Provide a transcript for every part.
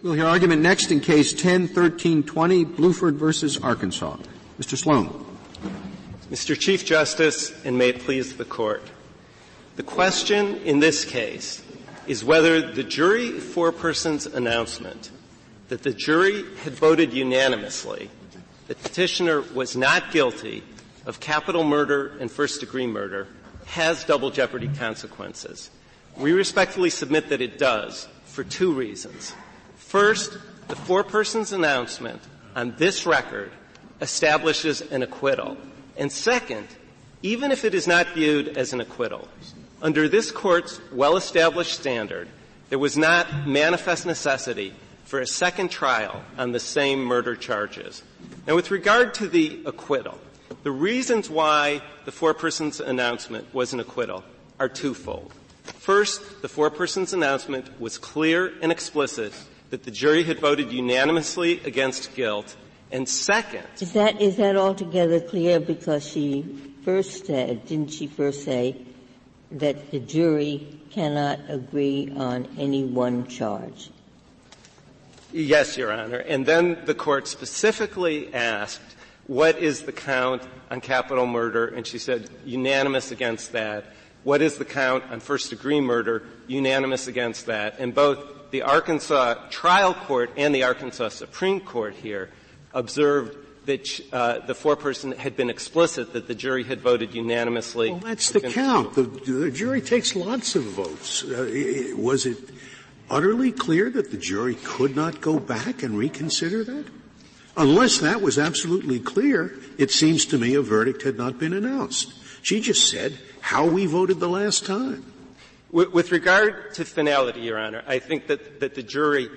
We'll hear argument next in Case 10-1320, Blueford versus Arkansas. Mr. Sloan. Mr. Chief Justice, and may it please the Court, the question in this case is whether the jury foreperson's announcement that the jury had voted unanimously that Petitioner was not guilty of capital murder and first-degree murder has double jeopardy consequences. We respectfully submit that it does for two reasons. First, the foreperson's announcement on this record establishes an acquittal. And second, even if it is not viewed as an acquittal, under this Court's well-established standard, there was not manifest necessity for a second trial on the same murder charges. Now, with regard to the acquittal, the reasons why the foreperson's announcement was an acquittal are twofold. First, the foreperson's announcement was clear and explicit that the jury had voted unanimously against guilt. And second, is that altogether clear? Because she first said, didn't she first say that the jury cannot agree on any one charge? Yes, Your Honor. And then the Court specifically asked, what is the count on capital murder? And she said, unanimous against that. What is the count on first-degree murder? Unanimous against that. And both the Arkansas trial court and the Arkansas Supreme Court here observed that the foreperson had been explicit that the jury had voted unanimously. Well, that's the count. The jury takes lots of votes. Was it utterly clear that the jury could not go back and reconsider that? Unless that was absolutely clear, it seems to me a verdict had not been announced. She just said how we voted the last time. With regard to finality, Your Honor, I think that the jury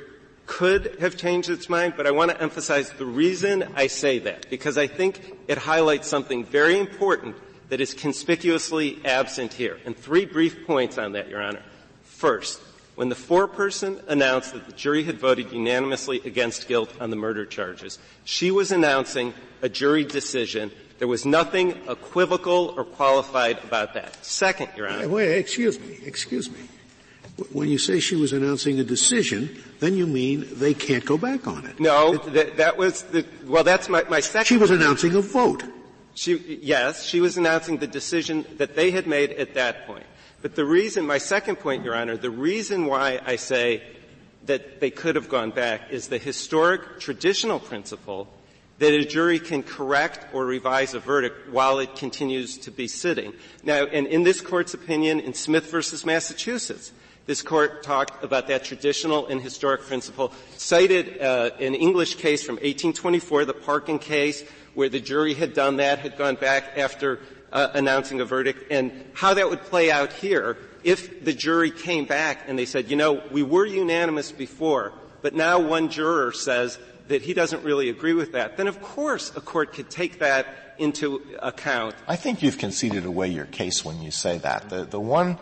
could have changed its mind, but I want to emphasize the reason I say that, because I think it highlights something very important that is conspicuously absent here. And three brief points on that, Your Honor. First, when the foreperson announced that the jury had voted unanimously against guilt on the murder charges, she was announcing a jury decision. There was nothing equivocal or qualified about that. Second, Your Honor. Wait, excuse me. When you say she was announcing a decision, then you mean they can't go back on it. No, that was that's my second. She was announcing a vote. Yes, she was announcing the decision that they had made at that point. But my second point, Your Honor, the reason why I say that they could have gone back is the historic traditional principle that a jury can correct or revise a verdict while it continues to be sitting. Now, and in this Court's opinion in Smith versus Massachusetts, this Court talked about that traditional and historic principle, cited an English case from 1824, the Parkin case, where the jury had done that, had gone back after announcing a verdict, and how that would play out here if the jury came back and they said, we were unanimous before, but now one juror says that he doesn't really agree with that, then of course a court could take that into account. I think you've conceded away your case when you say that. The one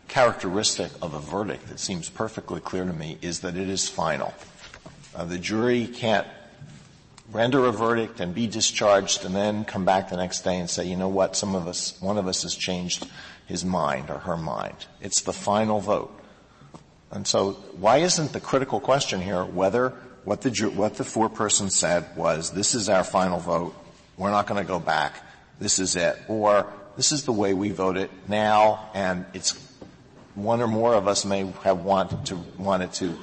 characteristic of a verdict that seems perfectly clear to me is that it is final. The jury can't render a verdict and be discharged and then come back the next day and say, you know what, one of us has changed his mind or her mind. It's the final vote. And so why isn't the critical question here whether what the foreperson said was, this is our final vote, we're not going to go back, this is it, or this is the way we vote it now, and it's one or more of us may have wanted to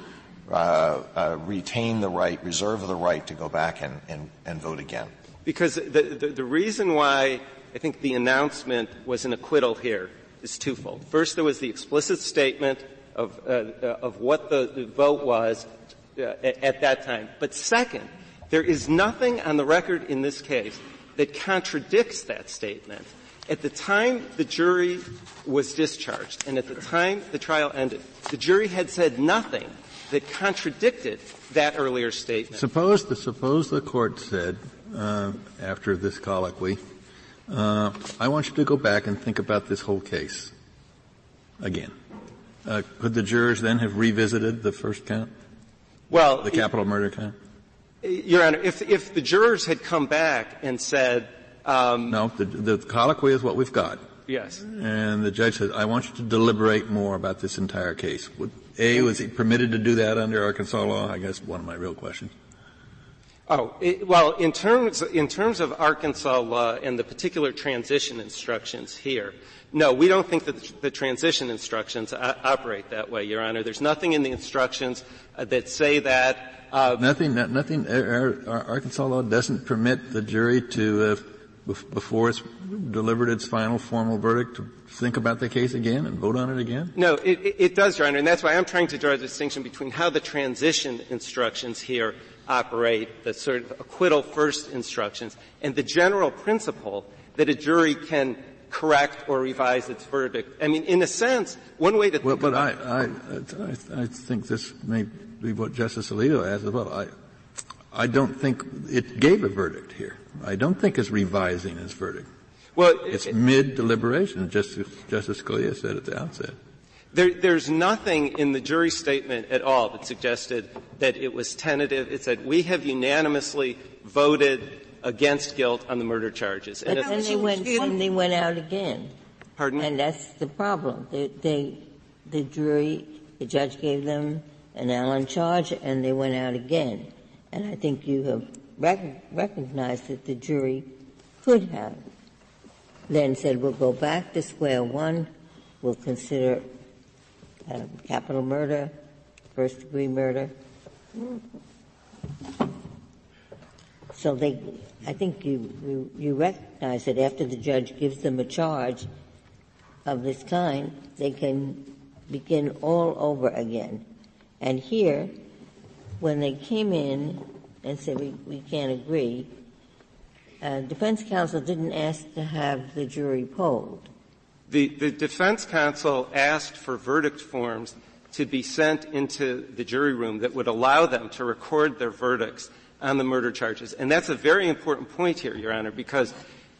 retain the right, reserve the right to go back and vote again. Because the reason why I think the announcement was an acquittal here is twofold. First, there was the explicit statement of what the vote was at that time. But second, there is nothing on the record in this case that contradicts that statement. At the time the jury was discharged and at the time the trial ended, the jury had said nothing that contradicted that earlier statement. Suppose the court said, after this colloquy, I want you to go back and think about this whole case again. Could the jurors then have revisited the first count? Well, the capital murder count? Your Honor, if the jurors had come back and said, no, the colloquy is what we've got. Yes. And the judge says, I want you to deliberate more about this entire case. Was he permitted to do that under Arkansas law? I guess one of my real questions. Well, in terms of Arkansas law and the particular transition instructions here, no, we don't think that the transition instructions operate that way, Your Honor. There's nothing in the instructions that say that. Nothing. Arkansas law doesn't permit the jury to, before it's delivered its final formal verdict, to think about the case again and vote on it again? No, it does, Your Honor, and that's why I'm trying to draw a distinction between how the transition instructions here operate, the sort of acquittal first instructions, and the general principle that a jury can correct or revise its verdict. I mean, in a sense, one way to think about it. I think this may be what Justice Alito asked as well. I don't think it gave a verdict here. I don't think it's revising its verdict. Well, it's mid-deliberation, Justice Scalia said at the outset. There's nothing in the jury statement at all that suggested that it was tentative. It said, we have unanimously voted against guilt on the murder charges. But then they went out again. Pardon me? And that's the problem. The judge gave them an Allen charge and they went out again. And I think you have recognized that the jury could have then said, we'll go back to square one, we'll consider capital murder, first-degree murder. So I think you recognize that after the judge gives them a charge of this kind, they can begin all over again. And here, when they came in and said we can't agree, defense counsel didn't ask to have the jury polled. The defense counsel asked for verdict forms to be sent into the jury room that would allow them to record their verdicts on the murder charges. And that's a very important point here, Your Honor, because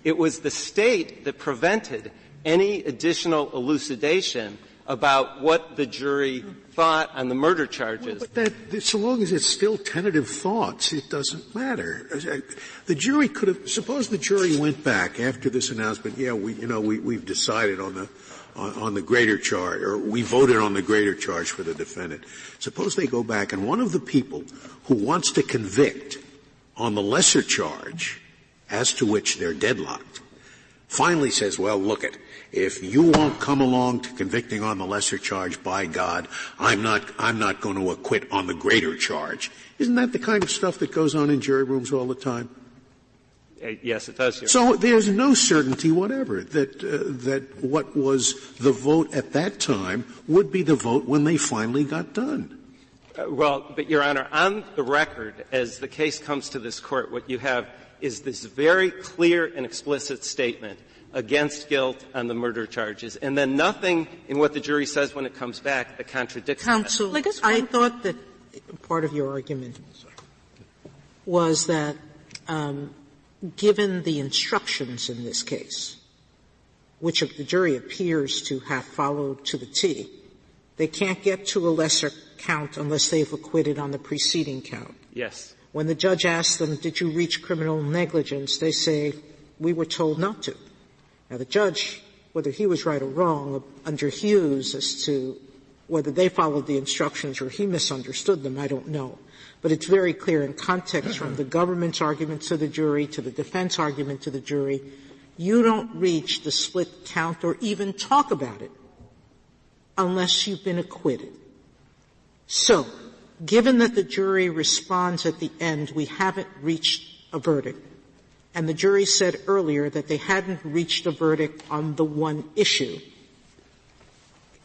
it was the State that prevented any additional elucidation about what the jury thought on the murder charges. Well, but so long as it's still tentative thoughts, it doesn't matter. The jury could have, suppose the jury went back after this announcement, we've decided on the greater charge, or we voted on the greater charge for the defendant. Suppose they go back and one of the people who wants to convict on the lesser charge, as to which they're deadlocked, finally says, well, look it, if you won't come along to convicting on the lesser charge, by God, I'm not going to acquit on the greater charge. Isn't that the kind of stuff that goes on in jury rooms all the time? Yes, it does, Your Honor. So there's no certainty whatever that what was the vote at that time would be the vote when they finally got done. But Your Honor, on the record, as the case comes to this court, what you have is this very clear and explicit statement against guilt on the murder charges, and then nothing in what the jury says when it comes back that contradicts Counsel, that. I thought that part of your argument was that given the instructions in this case, which the jury appears to have followed to the T, they can't get to a lesser count unless they've acquitted on the preceding count. Yes. When the judge asks them, did you reach criminal negligence, they say, we were told not to. Now, the judge, whether he was right or wrong, under Hughes as to whether they followed the instructions or he misunderstood them, I don't know. But it's very clear in context from the government's argument to the jury to the defense argument to the jury, you don't reach the split count or even talk about it unless you've been acquitted. So, given that the jury responds at the end, we haven't reached a verdict, and the jury said earlier that they hadn't reached a verdict on the one issue,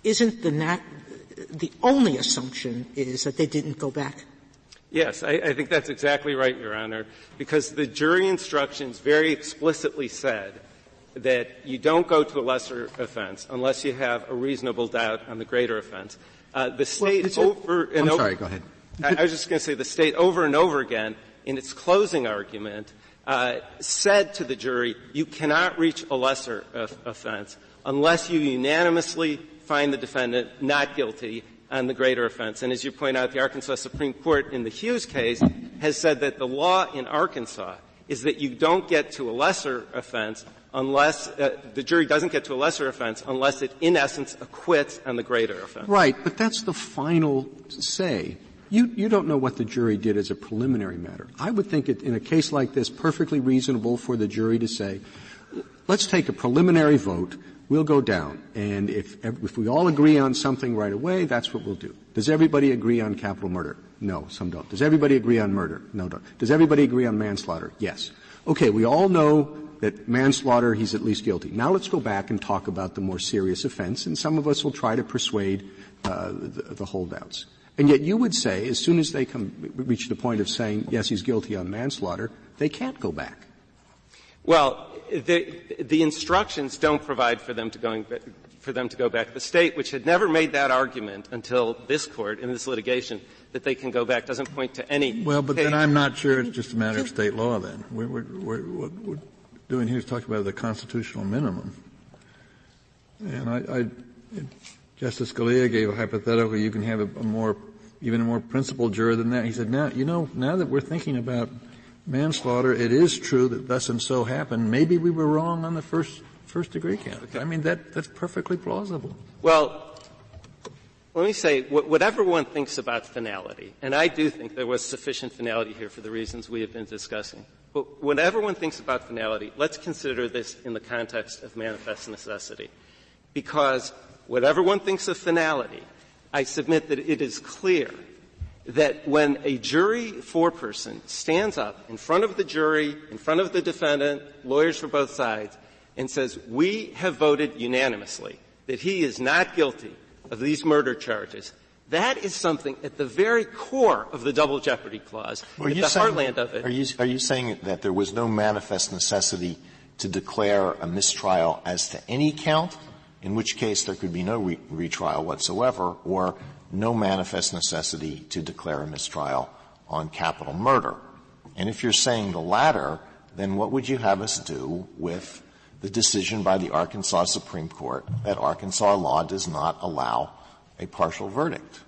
isn't the only assumption is that they didn't go back? Yes, I think that's exactly right, Your Honor, because the jury instructions very explicitly said that you don't go to a lesser offense unless you have a reasonable doubt on the greater offense. The State over and over. Sorry, go ahead. I was just going to say the State over and over again in its closing argument said to the jury, you cannot reach a lesser offense unless you unanimously find the defendant not guilty on the greater offense. And as you point out, the Arkansas Supreme Court in the Hughes case has said that the law in Arkansas is that you don't get to a lesser offense unless the jury doesn't get to a lesser offense unless it, in essence, acquits on the greater offense. Right, but that's the final say. You don't know what the jury did as a preliminary matter. I would think it, in a case like this, perfectly reasonable for the jury to say, let's take a preliminary vote, we'll go down, and if we all agree on something right away, that's what we'll do. Does everybody agree on capital murder? No, some don't. Does everybody agree on murder? No, don't. Does everybody agree on manslaughter? Yes. Okay, we all know that manslaughter, he's at least guilty. Now let's go back and talk about the more serious offense, and some of us will try to persuade the holdouts. And yet you would say, as soon as they reach the point of saying, yes, he's guilty on manslaughter, they can't go back. Well, the instructions don't provide for them to go back. The State, which had never made that argument until this Court in this litigation, that they can go back, doesn't point to any. Well, but then I'm not sure it's just a matter of State law then. What we're doing here is talking about the constitutional minimum. And Justice Scalia gave a hypothetical. You can have even a more principled juror than that. He said, now that we're thinking about manslaughter, it is true that thus and so happened. Maybe we were wrong on the first degree count. Okay. I mean, that's perfectly plausible. Well, let me say, whatever one thinks about finality, and I do think there was sufficient finality here for the reasons we have been discussing, but whatever one thinks about finality, let's consider this in the context of manifest necessity. Because whatever one thinks of finality, I submit that it is clear that when a jury foreperson stands up in front of the jury, in front of the defendant, lawyers for both sides, and says, we have voted unanimously that he is not guilty of these murder charges, that is something at the very core of the double jeopardy clause, at the heartland of it. Are you saying that there was no manifest necessity to declare a mistrial as to any count, in which case there could be no retrial whatsoever, or no manifest necessity to declare a mistrial on capital murder? And if you're saying the latter, then what would you have us do with the decision by the Arkansas Supreme Court that Arkansas law does not allow a partial verdict?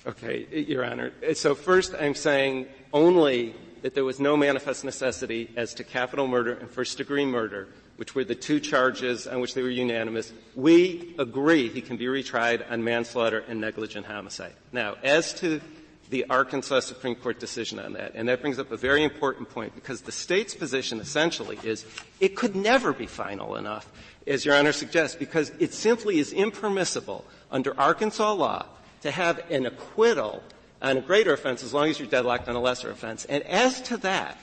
Okay, Your Honor. So first I'm saying only that there was no manifest necessity as to capital murder and first-degree murder, which were the two charges on which they were unanimous. We agree he can be retried on manslaughter and negligent homicide. Now, as to the Arkansas Supreme Court decision on that, and that brings up a very important point, because the State's position essentially is it could never be final enough, as Your Honor suggests, because it simply is impermissible under Arkansas law to have an acquittal on a greater offense as long as you're deadlocked on a lesser offense. And as to that,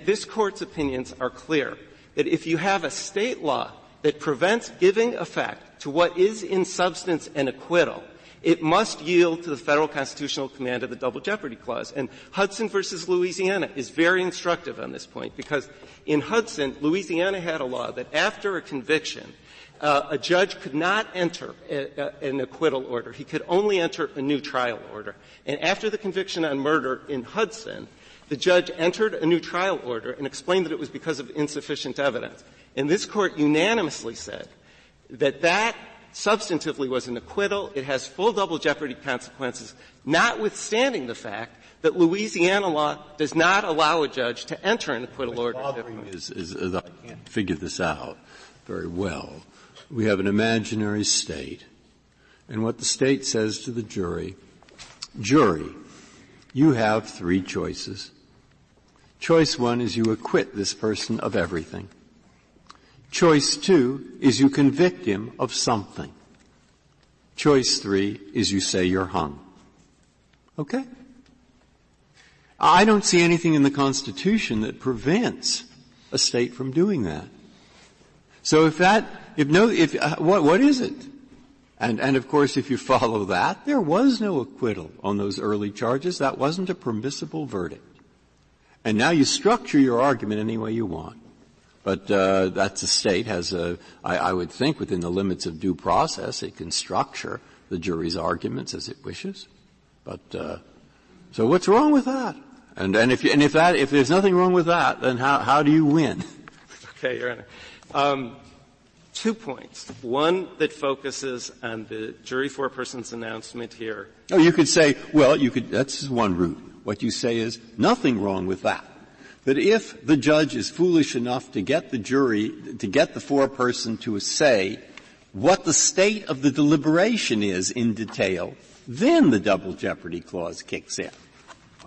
this Court's opinions are clear that if you have a State law that prevents giving effect to what is in substance an acquittal, it must yield to the Federal constitutional command of the Double Jeopardy Clause. And Hudson versus Louisiana is very instructive on this point, because in Hudson, Louisiana had a law that after a conviction, a judge could not enter an acquittal order. He could only enter a new trial order. And after the conviction on murder in Hudson, the judge entered a new trial order and explained that it was because of insufficient evidence. And this Court unanimously said that that substantively was an acquittal. It has full double jeopardy consequences, notwithstanding the fact that Louisiana law does not allow a judge to enter an acquittal order. Is I can't figure this out very well. We have an imaginary State, and what the State says to the jury, you have three choices. Choice one is you acquit this person of everything. Choice two is you convict him of something. Choice three is you say you're hung. Okay? I don't see anything in the Constitution that prevents a State from doing that. So what is it? And of course, if you follow that, there was no acquittal on those early charges. That wasn't a permissible verdict. And now you structure your argument any way you want. But that's a State has I would think within the limits of due process, it can structure the jury's arguments as it wishes. But so what's wrong with that? And if there's nothing wrong with that, then how do you win? Okay, Your Honor. 2 points. One that focuses on the jury foreperson's announcement here. Oh, you could say, that's one route. What you say is nothing wrong with that. that if the judge is foolish enough to get the jury, to get the foreperson to say what the state of the deliberation is in detail, then the double jeopardy clause kicks in.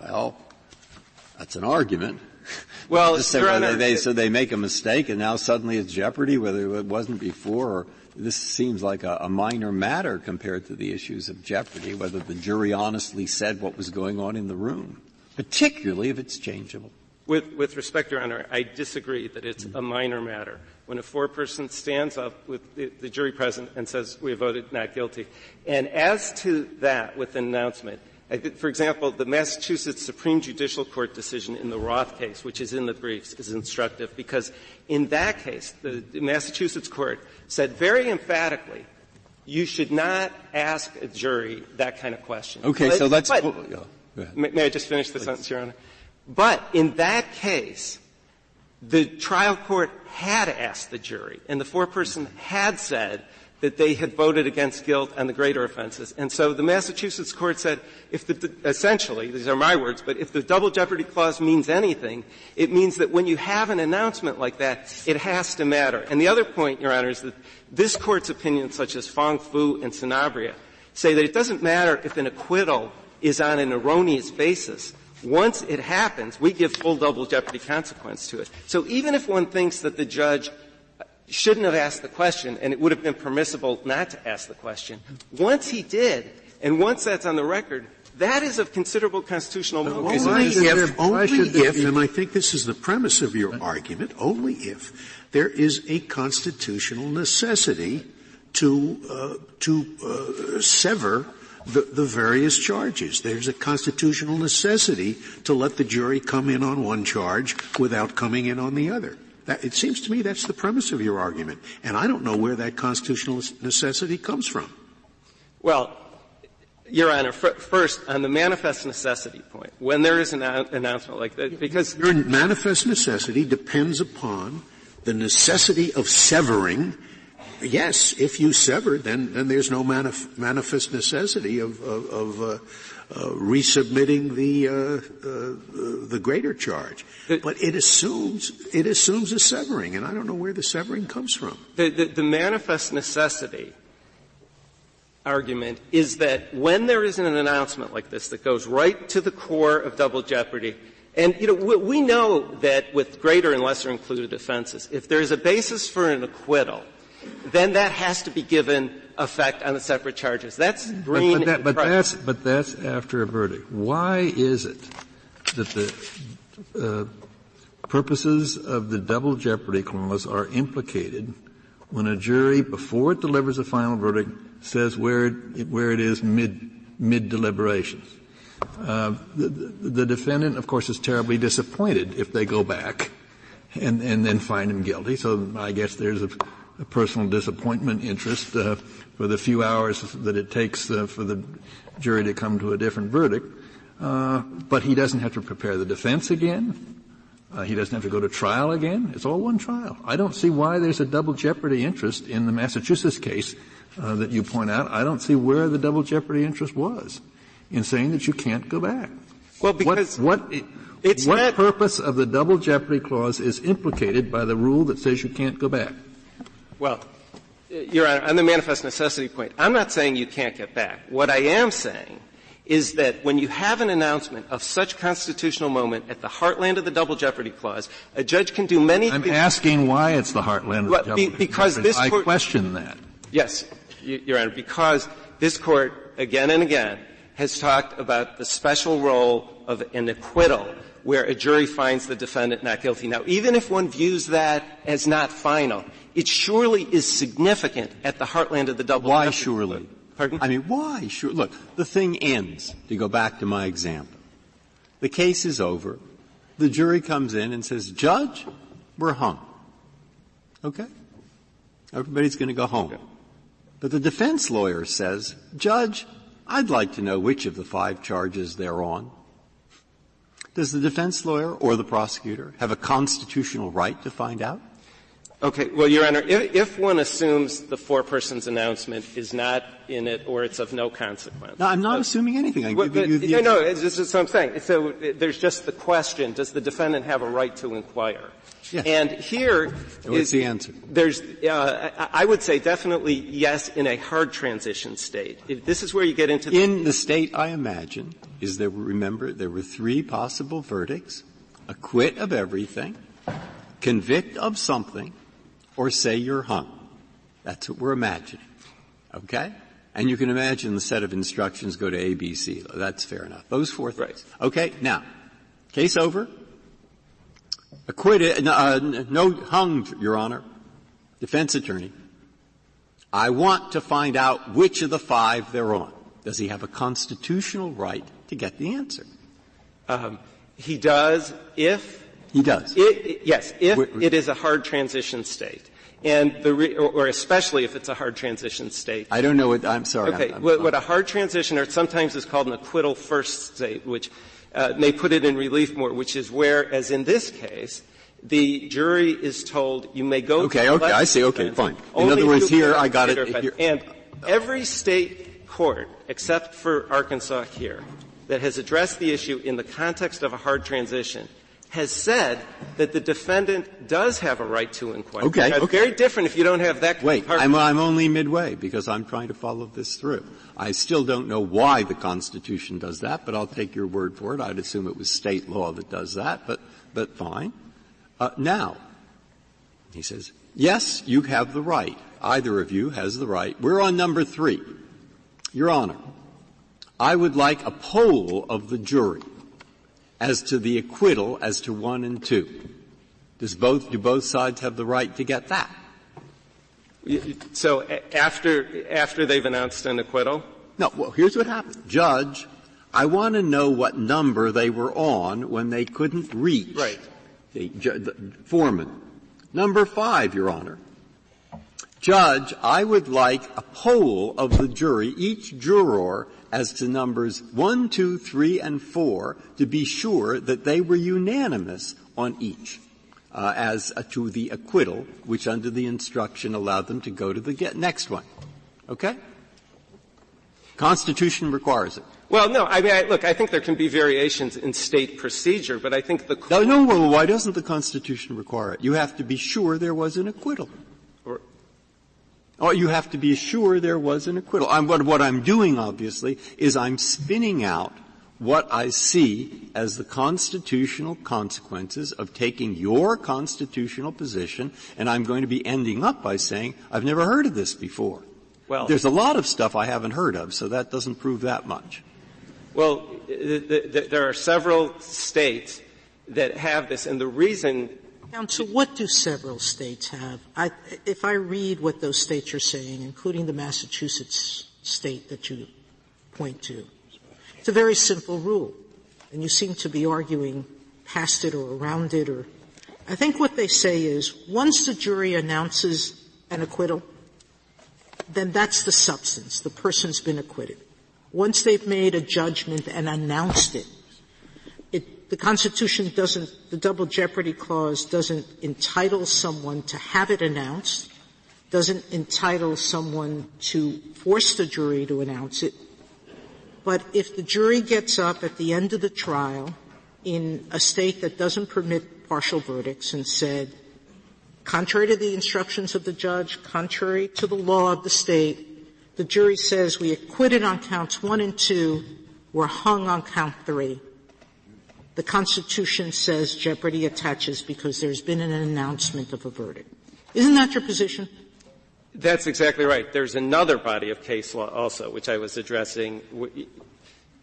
Well, that's an argument. Well, Your Honor, so they make a mistake and now suddenly it's jeopardy, whether it wasn't before, or this seems like a minor matter compared to the issues of jeopardy, whether the jury honestly said what was going on in the room, particularly if it's changeable. With respect, Your Honor, I disagree that it's a minor matter. When a foreperson stands up with the jury present and says, we have voted not guilty. And as to that, with an announcement, for example, the Massachusetts Supreme Judicial Court decision in the Roth case, which is in the briefs, is instructive because in that case, the Massachusetts court said very emphatically, you should not ask a jury that kind of question. Okay, so let's go ahead. May I just finish the sentence, Your Honor? But in that case, the trial court had asked the jury, and the foreperson had said that they had voted against guilt on the greater offenses. And so the Massachusetts court said, essentially, these are my words, but if the double jeopardy clause means anything, it means that when you have an announcement like that, it has to matter. And the other point, Your Honor, is that this Court's opinions, such as Fong Fu and Sanabria, say that it doesn't matter if an acquittal is on an erroneous basis. Once it happens, we give full double jeopardy consequence to it. So even if one thinks that the judge shouldn't have asked the question and it would have been permissible not to ask the question, once he did, and once that's on the record, that is of considerable constitutional moment. Only if, and I think this is the premise of your argument, only if there is a constitutional necessity to sever the various charges. There's a constitutional necessity to let the jury come in on one charge without coming in on the other. It seems to me that's the premise of your argument, and I don't know where that constitutional necessity comes from. Well, Your Honor, first, on the manifest necessity point, when there is an announcement like that, because your manifest necessity depends upon the necessity of severing. Yes, if you sever, then there's no manifest necessity of resubmitting the greater charge. But it assumes a severing, and I don't know where the severing comes from. The manifest necessity argument is that when there is an announcement like this that goes right to the core of double jeopardy, and, we know that with greater and lesser included offenses, if there is a basis for an acquittal, then that has to be given effect on the separate charges. That's green. But that's after a verdict. Why is it that the purposes of the double jeopardy clause are implicated when a jury, before it delivers a final verdict, says where it is mid deliberations? The defendant, of course, is terribly disappointed if they go back and then find him guilty. So I guess there's a personal disappointment interest for the few hours that it takes for the jury to come to a different verdict. But he doesn't have to prepare the defense again. He doesn't have to go to trial again. It's all one trial. I don't see why there's a double jeopardy interest in the Massachusetts case that you point out. I don't see where the double jeopardy interest was in saying that you can't go back. Well, because what purpose of the double jeopardy clause is implicated by the rule that says you can't go back? Well, Your Honor, on the manifest necessity point, I'm not saying you can't get back. What I am saying is that when you have an announcement of such constitutional moment at the heartland of the double jeopardy clause, a judge can do many things. I'm asking why it's the heartland of the double jeopardy because this I Court, question that. Yes, Your Honor, because this Court, again and again, has talked about the special role of an acquittal where a jury finds the defendant not guilty. Now, even if one views that as not final, it surely is significant at the heartland of the double jeopardy. Why surely? Pardon? I mean, why? Sure. Look, the thing ends, to go back to my example. The case is over. The jury comes in and says, Judge, we're hung. Okay? Everybody's going to go home. Okay. But the defense lawyer says, Judge, I'd like to know which of the 5 charges they're on. Does the defense lawyer or the prosecutor have a constitutional right to find out? Okay. Well, Your Honor, if one assumes the foreperson's announcement is not in it or it's of no consequence. No, I'm not assuming anything. I'm giving you the No, this is what I'm saying. So there's just the question, does the defendant have a right to inquire? Yes. And here what's the answer? There's, I would say definitely yes in a hard transition state. This is where you get into in the state I imagine is there were 3 possible verdicts: acquit of everything, convict of something, or say you're hung. That's what we're imagining. Okay? And you can imagine the set of instructions go to A, B, C. That's fair enough. Those 4 things. Right. Okay, now, case over. Acquitted, no hung, Your Honor. Defense attorney. I want to find out which of the 5 they're on. Does he have a constitutional right to get the answer? He does if he does. Yes, if it is a hard transition state. And or especially if it's a hard transition state. I don't know what, I'm sorry. Okay. What a hard transition, or sometimes is called an acquittal first state, which may put it in relief more, which is where, as in this case, the jury is told you may go Okay, to I see. Okay, fine. In other words, here I got it. Here. And every state court, except for Arkansas here, that has addressed the issue in the context of a hard transition has said that the defendant does have a right to inquire. Okay. It's very different if you don't have that. Wait, I'm only midway because I'm trying to follow this through. I still don't know why the Constitution does that, but I'll take your word for it. I'd assume it was state law that does that, but fine. Now, he says, yes, you have the right. Either of you has the right. We're on number 3. Your Honor, I would like a poll of the jury as to the acquittal as to 1 and 2. Do both sides have the right to get that? So after they've announced an acquittal? No, well, here's what happened. Judge, I want to know what number they were on when they couldn't reach. Right. The foreman. Number 5, Your Honor. Judge, I would like a poll of the jury, each juror, as to numbers 1, 2, 3, and 4, to be sure that they were unanimous on each, as to the acquittal, which under the instruction allowed them to go to the next one. Okay? Constitution requires it. Well, no, I mean, look, I think there can be variations in state procedure, but I think the No, well, why doesn't the Constitution require it? You have to be sure there was an acquittal. You have to be sure there was an acquittal. What I'm doing, obviously, is I'm spinning out what I see as the constitutional consequences of taking your constitutional position, and I'm going to be ending up by saying, I've never heard of this before. Well, there's a lot of stuff I haven't heard of, so that doesn't prove that much. Well, there are several states that have this, and the reason. Counsel, what do several states have? If I read what those states are saying, including the Massachusetts state that you point to, it's a very simple rule, and you seem to be arguing past it or around it. Or I think what they say is once the jury announces an acquittal, then that's the substance. The person's been acquitted. Once they've made a judgment and announced it, the Constitution the Double Jeopardy Clause doesn't entitle someone to have it announced, doesn't entitle someone to force the jury to announce it. But if the jury gets up at the end of the trial in a state that doesn't permit partial verdicts and said, contrary to the instructions of the judge, contrary to the law of the state, the jury says we acquitted on counts 1 and 2, we're hung on count 3. The Constitution says jeopardy attaches because there's been an announcement of a verdict. Isn't that your position? That's exactly right. There's another body of case law also, which I was addressing,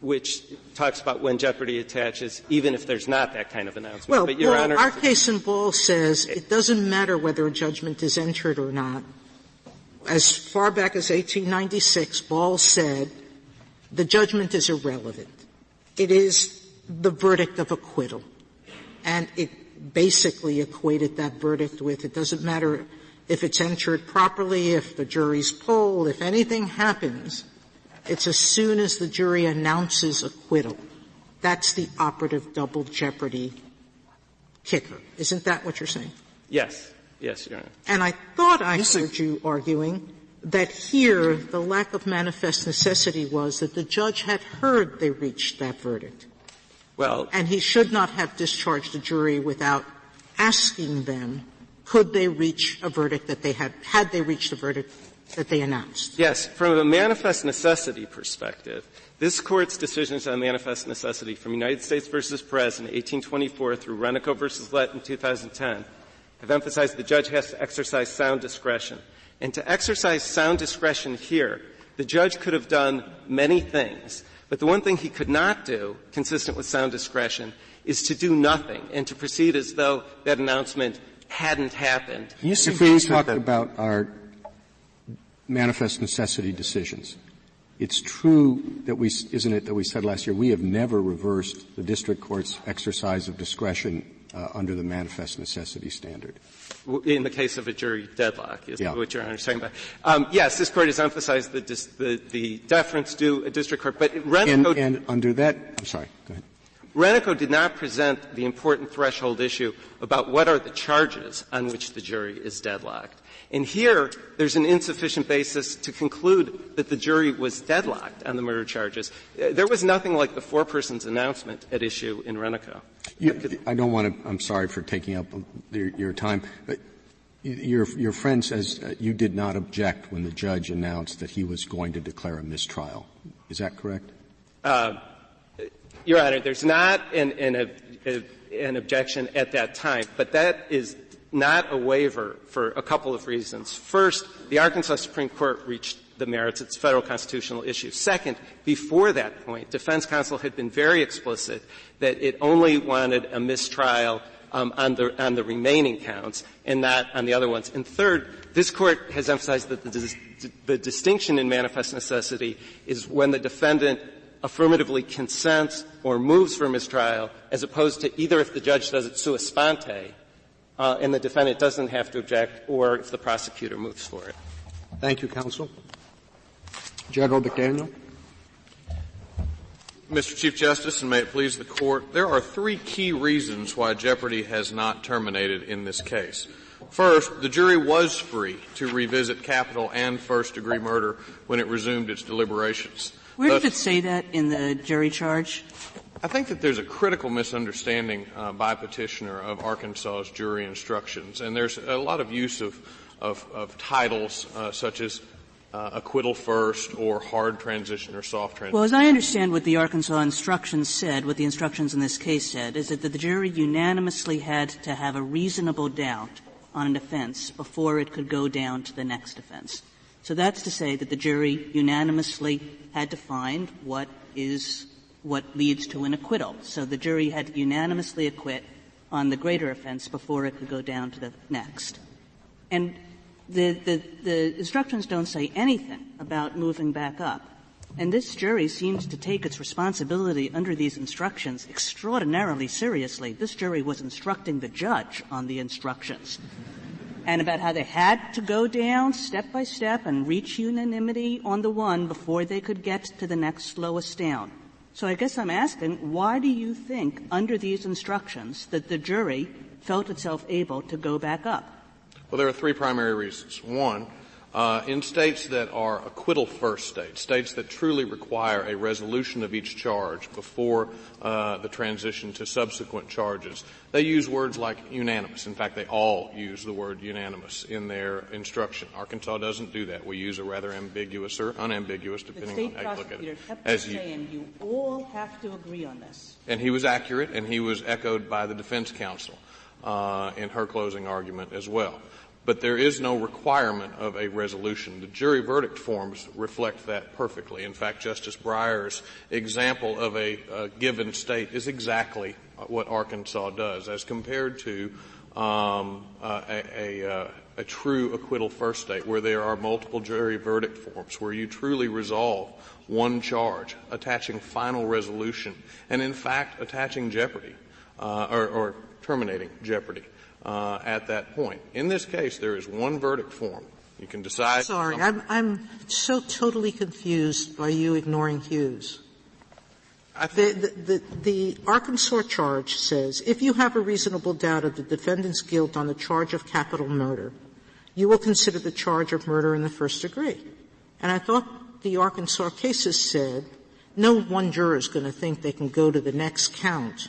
which talks about when jeopardy attaches, even if there's not that kind of announcement. Well, but Your Honor, our case in Ball says it doesn't matter whether a judgment is entered or not. As far back as 1896, Ball said the judgment is irrelevant. It is the verdict of acquittal. And it basically equated that verdict with it doesn't matter if it's entered properly, if the jury's polled, if anything happens, it's as soon as the jury announces acquittal. That's the operative double jeopardy kicker. Isn't that what you're saying? Yes. Yes, Your Honor. And I thought I heard you arguing that here the lack of manifest necessity was that the judge had heard they reached that verdict. Well, and he should not have discharged the jury without asking them, could they reach a verdict that they had they reached a verdict that they announced? Yes. From a manifest necessity perspective, this Court's decisions on manifest necessity from United States v. Perez in 1824 through Renico v. Lett in 2010 have emphasized the judge has to exercise sound discretion. And to exercise sound discretion here, the judge could have done many things. But the one thing he could not do, consistent with sound discretion, is to do nothing and to proceed as though that announcement hadn't happened. Mr. Freeze talked about our manifest necessity decisions. It's true that isn't it that we said last year, we have never reversed the district court's exercise of discretion under the manifest necessity standard. In the case of a jury deadlock, is what Your Honor is saying about. Yes, this Court has emphasized the deference due a district court, but Renico and under that, I'm sorry, go ahead. Renico did not present the important threshold issue about what are the charges on which the jury is deadlocked. And here, there's an insufficient basis to conclude that the jury was deadlocked on the murder charges. There was nothing like the foreperson's announcement at issue in Renico. I don't want to — I'm sorry for taking up your time, but your friend says you did not object when the judge announced that he was going to declare a mistrial. Is that correct? Your Honor, there's not an objection at that time, but that is not a waiver for a couple of reasons. First, the Arkansas Supreme Court reached the merits. It's a federal constitutional issue. Second, before that point, defense counsel had been very explicit that it only wanted a mistrial on the remaining counts and not on the other ones. And third, this Court has emphasized that the distinction in manifest necessity is when the defendant affirmatively consents or moves for mistrial, as opposed to either if the judge does it sua sponte, and the defendant doesn't have to object, or if the prosecutor moves for it. Thank you, counsel. General McDaniel. Mr. Chief Justice, and may it please the Court, there are three key reasons why jeopardy has not terminated in this case. First, the jury was free to revisit capital and first-degree murder when it resumed its deliberations. Where did it say that in the jury charge? I think that there's a critical misunderstanding by petitioner of Arkansas's jury instructions, and there's a lot of use of titles such as acquittal first or hard transition or soft transition. Well, as I understand what the Arkansas instructions said, what the instructions in this case said, is that the jury unanimously had to have a reasonable doubt on an offense before it could go down to the next offense. So that's to say that the jury unanimously had to find what leads to an acquittal. So the jury had to unanimously acquit on the greater offense before it could go down to the next. And the instructions don't say anything about moving back up. And this jury seems to take its responsibility under these instructions extraordinarily seriously. This jury was instructing the judge on the instructions and about how they had to go down step by step and reach unanimity on the one before they could get to the next slowest down. So I guess I'm asking, why do you think under these instructions that the jury felt itself able to go back up? Well, there are three primary reasons. One, in states that are acquittal-first states that truly require a resolution of each charge before the transition to subsequent charges, they use words like unanimous. In fact, they all use the word unanimous in their instruction. Arkansas doesn't do that. We use a rather ambiguous or unambiguous, depending on how you look at it. The state prosecutor kept saying, you all have to agree on this. And he was accurate, and he was echoed by the defense counsel in her closing argument as well. But there is no requirement of a resolution. The jury verdict forms reflect that perfectly. In fact, Justice Breyer's example of a given state is exactly what Arkansas does, as compared to a true acquittal first state, where there are multiple jury verdict forms, where you truly resolve one charge, attaching final resolution, and in fact attaching jeopardy, or terminating jeopardy. At that point. In this case, there is one verdict form. You can decide. Sorry, I'm so totally confused by you ignoring Hughes. The Arkansas charge says, if you have a reasonable doubt of the defendant's guilt on the charge of capital murder, you will consider the charge of murder in the first degree. And I thought the Arkansas cases said no one juror is going to think they can go to the next count.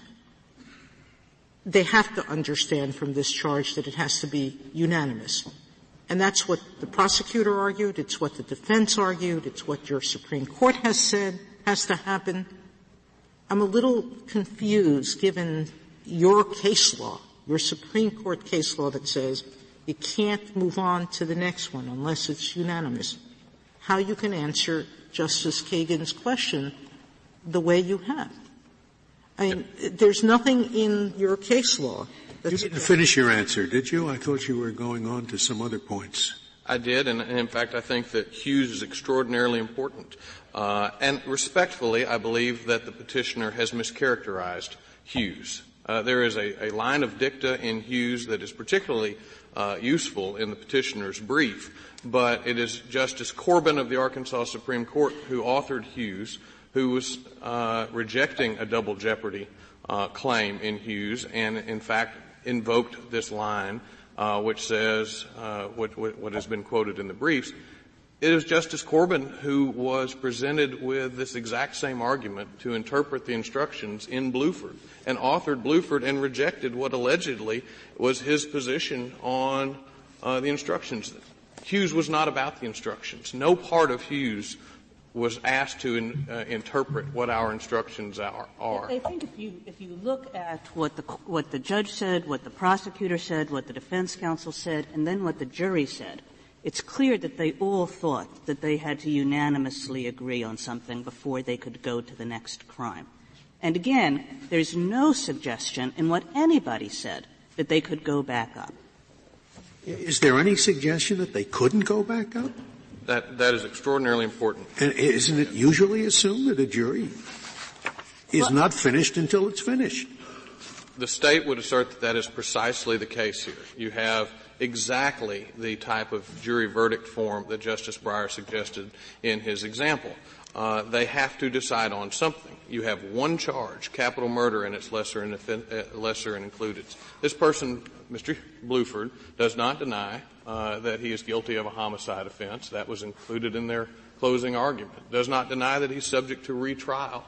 They have to understand from this charge that it has to be unanimous. And that's what the prosecutor argued. It's what the defense argued. It's what your Supreme Court has said has to happen. I'm a little confused, given your case law, your Supreme Court case law that says you can't move on to the next one unless it's unanimous, how you can answer Justice Kagan's question the way you have. I mean, there's nothing in your case law that's... You didn't finish your answer, did you? I thought you were going on to some other points. I did, and in fact I think that Hughes is extraordinarily important. And respectfully, I believe that the petitioner has mischaracterized Hughes. There is a line of dicta in Hughes that is particularly useful in the petitioner's brief, but it is Justice Corbin of the Arkansas Supreme Court who authored Hughes, who was rejecting a double jeopardy claim in Hughes, and in fact invoked this line, which says what has been quoted in the briefs. It is Justice Corbin who was presented with this exact same argument to interpret the instructions in Blueford, and authored Blueford and rejected what allegedly was his position on the instructions. Hughes was not about the instructions. No part of Hughes was asked to interpret what our instructions are. I think if you look at what the judge said, what the prosecutor said, what the defense counsel said, and then what the jury said, it's clear that they all thought that they had to unanimously agree on something before they could go to the next crime. And again, there's no suggestion in what anybody said that they could go back up. Is there any suggestion that they couldn't go back up? That is extraordinarily important. And isn't it usually assumed that a jury is not finished until it's finished? The State would assert that that is precisely the case here. You have exactly the type of jury verdict form that Justice Breyer suggested in his example. They have to decide on something. You have one charge, capital murder, and its lesser and included. This person, Mr. Blueford, does not deny that he is guilty of a homicide offense. That was included in their closing argument. Does not deny that he's subject to retrial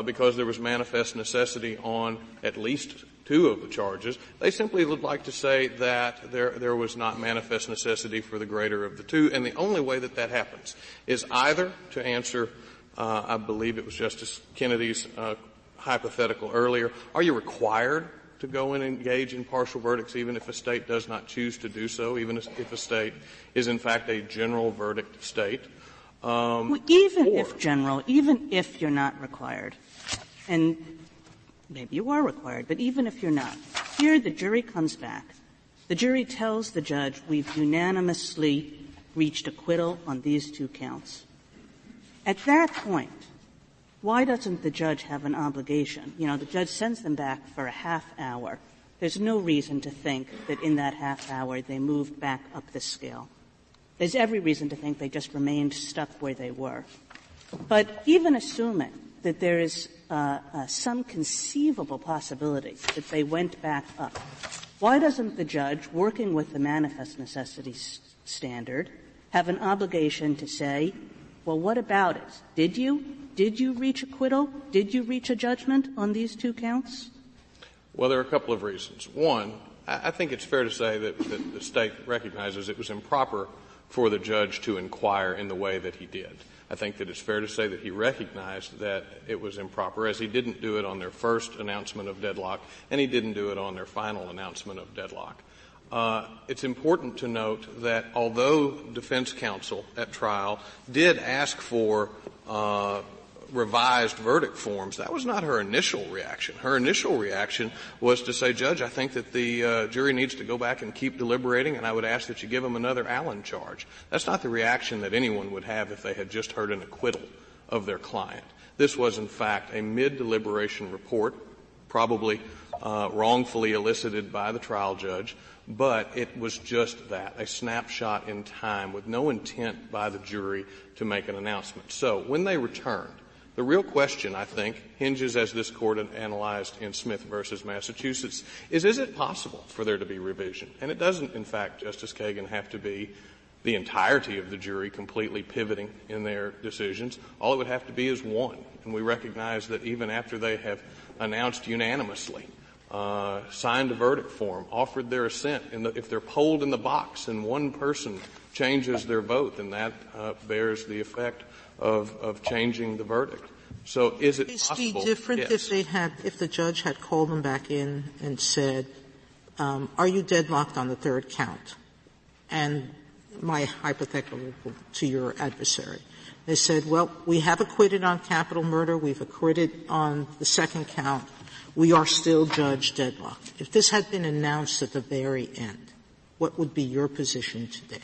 because there was manifest necessity on at least two of the charges. They simply would like to say that there was not manifest necessity for the greater of the two, and the only way that happens is either to answer, I believe it was Justice Kennedy's hypothetical earlier, are you required to go and engage in partial verdicts even if a State does not choose to do so, even if a State is in fact a general verdict State? Even if you're not required, and maybe you are required, but even if you're not, here the jury comes back. The jury tells the judge, we've unanimously reached acquittal on these two counts. At that point, why doesn't the judge have an obligation? You know, the judge sends them back for a half hour. There's no reason to think that in that half hour they moved back up the scale. There's every reason to think they just remained stuck where they were. But even assuming that there is some conceivable possibility that they went back up, why doesn't the judge, working with the manifest necessity standard, have an obligation to say, well, what about it? Did you reach acquittal? Did you reach a judgment on these two counts? Well, there are a couple of reasons. One, I think it's fair to say that the State recognizes it was improper for the judge to inquire in the way that he did. I think that it's fair to say that he recognized that it was improper, as he didn't do it on their first announcement of deadlock, and he didn't do it on their final announcement of deadlock. It's important to note that although defense counsel at trial did ask for revised verdict forms, that was not her initial reaction. Her initial reaction was to say, Judge, I think that the jury needs to go back and keep deliberating, and I would ask that you give them another Allen charge. That's not the reaction that anyone would have if they had just heard an acquittal of their client. This was, in fact, a mid-deliberation report, probably wrongfully elicited by the trial judge, but it was just that, a snapshot in time with no intent by the jury to make an announcement. So when they returned, The real question, I think, hinges, as this Court analyzed in Smith versus Massachusetts, is it possible for there to be revision? And it doesn't, in fact, Justice Kagan, have to be the entirety of the jury completely pivoting in their decisions. All it would have to be is one. And we recognize that even after they have announced unanimously, signed a verdict form, offered their assent, if they're polled in the box and one person changes their vote, then that bears the effect of changing the verdict. So is it possible? Would it be different Yes. if the judge had called them back in and said, are you deadlocked on the third count? And my hypothetical to your adversary. They said, well, we have acquitted on capital murder. We've acquitted on the second count. We are still judged deadlocked. If this had been announced at the very end, what would be your position today?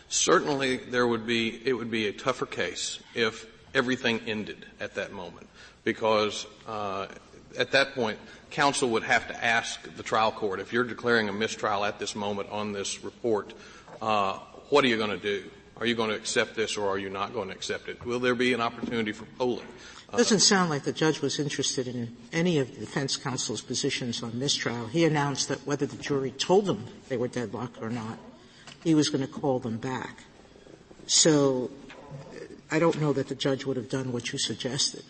Certainly it would be a tougher case if everything ended at that moment, because at that point counsel would have to ask the trial court, if you're declaring a mistrial at this moment on this report, what are you going to do? Are you going to accept this or are you not going to accept it? Will there be an opportunity for polling? It doesn't sound like the judge was interested in any of the defense counsel's positions on mistrial. He announced that whether the jury told them they were deadlocked or not, he was going to call them back. So I don't know that the judge would have done what you suggested.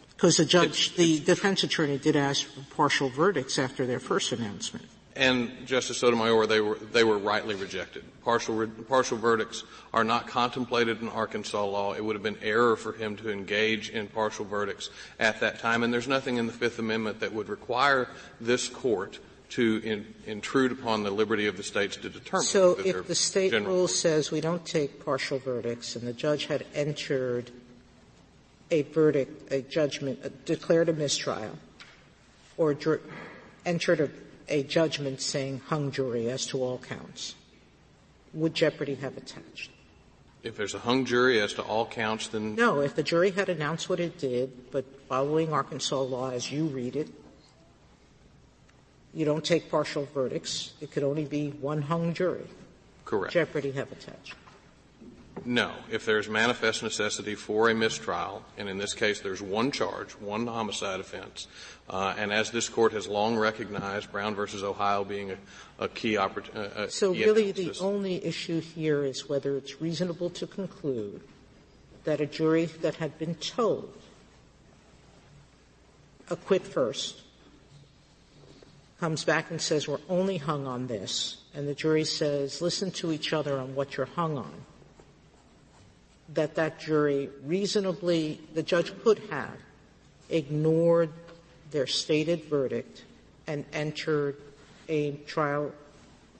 Because the defense attorney did ask for partial verdicts after their first announcement. And, Justice Sotomayor, they were rightly rejected. Partial verdicts are not contemplated in Arkansas law. It would have been error for him to engage in partial verdicts at that time. And there's nothing in the Fifth Amendment that would require this Court to intrude upon the liberty of the states to determine. So if the state rule says we don't take partial verdicts and the judge had entered a verdict, a judgment, declared a mistrial, or entered a judgment saying hung jury as to all counts, would jeopardy have attached? If there's a hung jury as to all counts, then no. If the jury had announced what it did, but following Arkansas law as you read it, you don't take partial verdicts. It could only be one hung jury. Correct. Jeopardy have attached. No. If there's manifest necessity for a mistrial, and in this case there's one charge, one homicide offense, and as this Court has long recognized, Brown versus Ohio being a key opportunity. So really the only issue here is whether it's reasonable to conclude that a jury that had been told acquit first comes back and says we're only hung on this, and the jury says listen to each other on what you're hung on, that jury reasonably, the judge could have ignored their stated verdict and entered a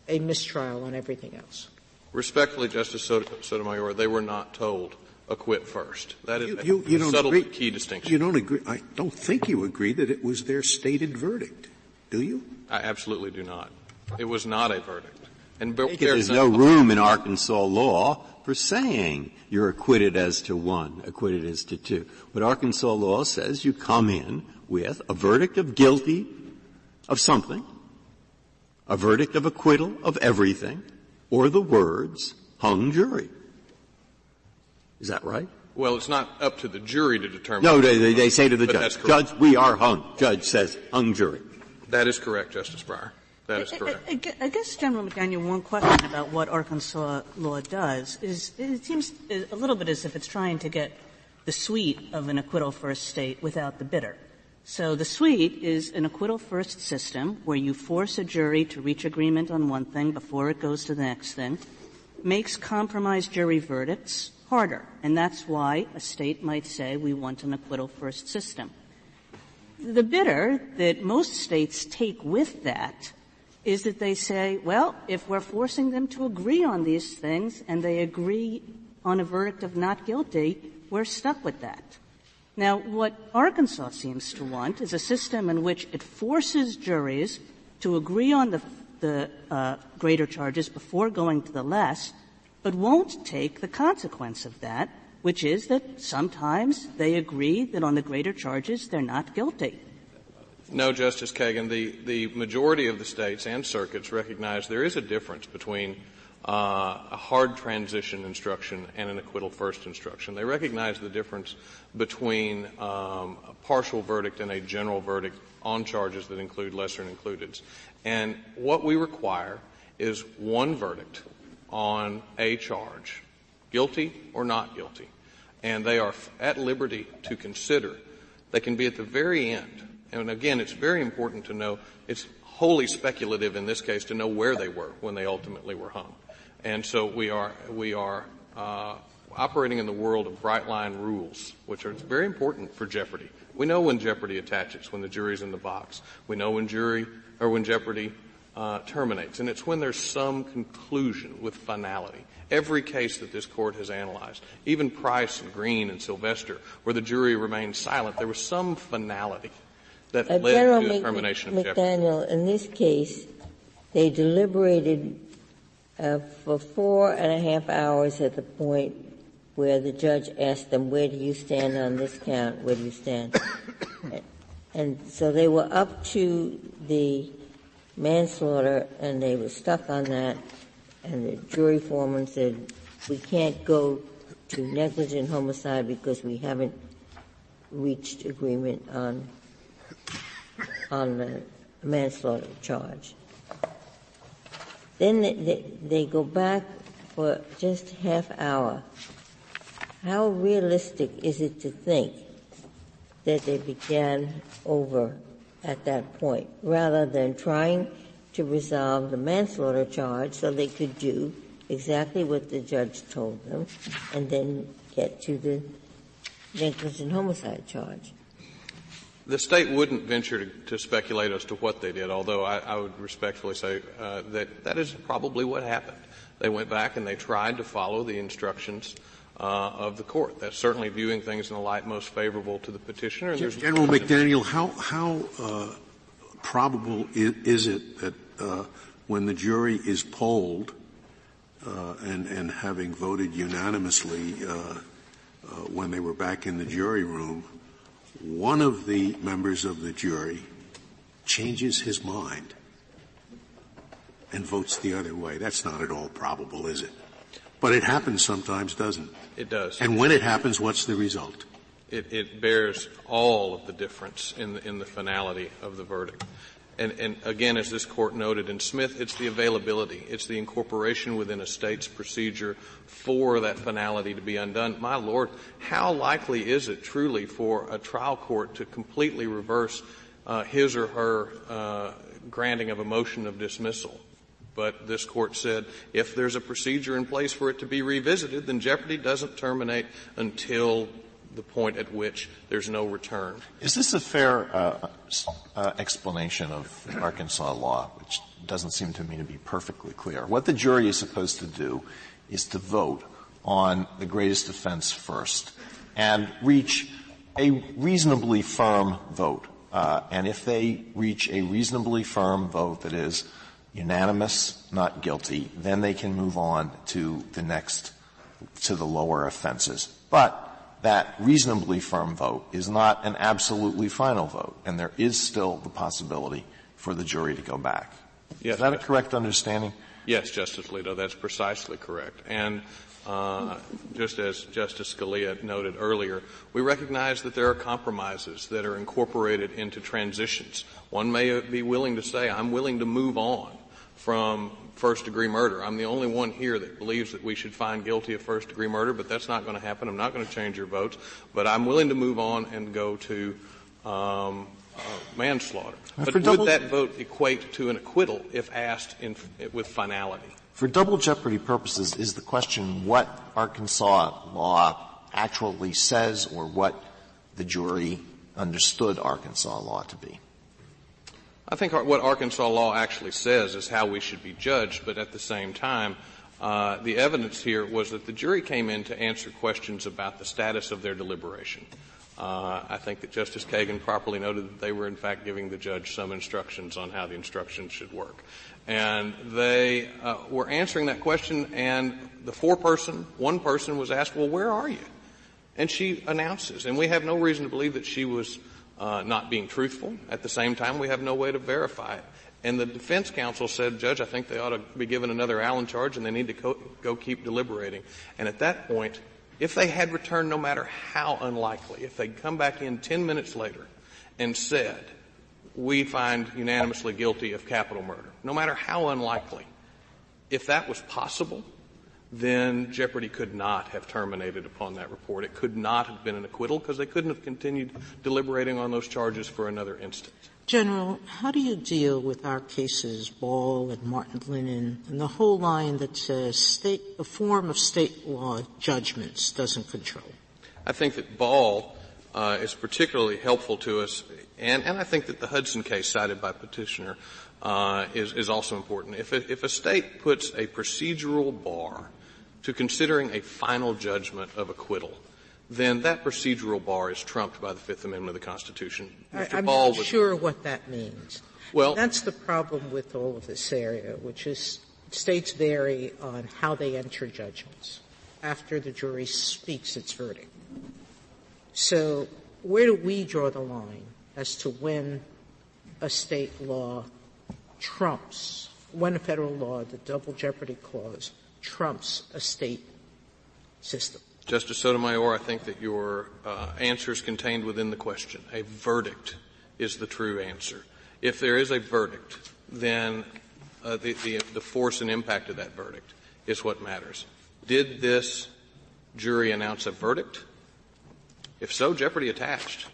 mistrial on everything else. Respectfully, Justice Sotomayor, they were not told acquit first. That is you a subtle key distinction. You don't agree. I don't think you agree that it was their stated verdict. Do you? I absolutely do not. It was not a verdict. And there's no room in Arkansas law for saying you're acquitted as to one, acquitted as to two. What Arkansas law says, you come in with a verdict of guilty of something, a verdict of acquittal of everything, or the words hung jury. Is that right? Well, it's not up to the jury to determine. No, they say to the judge, Judge, we are hung. Judge says hung jury. That is correct, Justice Breyer. That is correct. I guess, General McDaniel, one question about what Arkansas law does is it seems a little bit as if it's trying to get the sweet of an acquittal first state without the bitter. So the sweet is an acquittal first system where you force a jury to reach agreement on one thing before it goes to the next thing, makes compromised jury verdicts harder. And that's why a state might say we want an acquittal first system. The bitter that most states take with that is that they say, well, if we're forcing them to agree on these things and they agree on a verdict of not guilty, we're stuck with that. Now, what Arkansas seems to want is a system in which it forces juries to agree on the greater charges before going to the less, but won't take the consequence of that, which is that sometimes they agree that on the greater charges they're not guilty. No, Justice Kagan. The majority of the states and circuits recognize there is a difference between a hard transition instruction and an acquittal first instruction. They recognize the difference between a partial verdict and a general verdict on charges that include lesser includeds. And what we require is one verdict on a charge, guilty or not guilty. And they are at liberty to consider. They can be at the very end. And again, it's very important to know, it's wholly speculative in this case to know where they were when they ultimately were hung. And so we are operating in the world of bright line rules, which are very important for jeopardy. We know when jeopardy attaches, when the jury's in the box. We know when jeopardy terminates. And it's when there's some conclusion with finality. Every case that this court has analyzed, even Price and Green and Sylvester, where the jury remained silent, there was some finality that led to the termination of jeopardy. McDaniel, in this case, they deliberated for 4.5 hours at the point where the judge asked them, where do you stand on this count, where do you stand? And so they were up to the manslaughter, and they were stuck on that, and the jury foreman said, we can't go to negligent homicide because we haven't reached agreement on the manslaughter charge. Then they go back for just half hour. How realistic is it to think that they began over at that point, rather than trying to resolve the manslaughter charge so they could do exactly what the judge told them and then get to the negligent homicide charge? The State wouldn't venture to speculate as to what they did, although I would respectfully say that is probably what happened. They went back and they tried to follow the instructions of the court. That's certainly viewing things in the light most favorable to the petitioner. General McDaniel, how probable is it that when the jury is polled and having voted unanimously when they were back in the jury room, one of the members of the jury changes his mind and votes the other way? That's not at all probable, is it? But it happens sometimes, doesn't it? It does. And when it happens, what's the result? It bears all of the difference in the finality of the verdict. And again, as this court noted in Smith, it's the availability. It's the incorporation within a State's procedure for that finality to be undone. My Lord, how likely is it truly for a trial court to completely reverse his or her granting of a motion of dismissal? But this court said if there's a procedure in place for it to be revisited, then jeopardy doesn't terminate until the point at which there's no return. Is this a fair explanation of Arkansas law, which doesn't seem to me to be perfectly clear? What the jury is supposed to do is to vote on the greatest offense first and reach a reasonably firm vote. And if they reach a reasonably firm vote that is unanimous, not guilty, then they can move on to the lower offenses. But that reasonably firm vote is not an absolutely final vote, and there is still the possibility for the jury to go back. Yes, is that a correct understanding? Yes, Justice Alito, that's precisely correct. And just as Justice Scalia noted earlier, we recognize that there are compromises that are incorporated into transitions. One may be willing to say, I'm willing to move on from first-degree murder. I'm the only one here that believes that we should find guilty of first-degree murder, but that's not going to happen. I'm not going to change your votes. But I'm willing to move on and go to manslaughter. But would that vote equate to an acquittal if asked with finality? For double jeopardy purposes, is the question what Arkansas law actually says or what the jury understood Arkansas law to be? I think what Arkansas law actually says is how we should be judged, but at the same time, the evidence here was that the jury came in to answer questions about the status of their deliberation. I think that Justice Kagan properly noted that they were in fact giving the judge some instructions on how the instructions should work. And they were answering that question, and one person was asked, well, where are you? And she announces, and we have no reason to believe that she was not being truthful. At the same time, we have no way to verify it. And the defense counsel said, Judge, I think they ought to be given another Allen charge and they need to go keep deliberating. And at that point, if they had returned, no matter how unlikely, if they'd come back in 10 minutes later and said, we find unanimously guilty of capital murder, no matter how unlikely, if that was possible, then jeopardy could not have terminated upon that report. It could not have been an acquittal because they couldn't have continued deliberating on those charges for another instance. General, how do you deal with our cases, Ball and Martin Lennon, and the whole line that says the form of state law judgments doesn't control? I think that Ball is particularly helpful to us, and I think that the Hudson case cited by petitioner is also important. If a state puts a procedural bar to considering a final judgment of acquittal, then that procedural bar is trumped by the Fifth Amendment of the Constitution. I'm not sure what that means. Well, that's the problem with all of this area, which is states vary on how they enter judgments after the jury speaks its verdict. So where do we draw the line as to when a state law trumps, when a federal law, the double jeopardy clause, trumps a state system? Justice Sotomayor, I think that your answer is contained within the question. A verdict is the true answer. If there is a verdict, then the force and impact of that verdict is what matters. Did this jury announce a verdict? If so, jeopardy attached.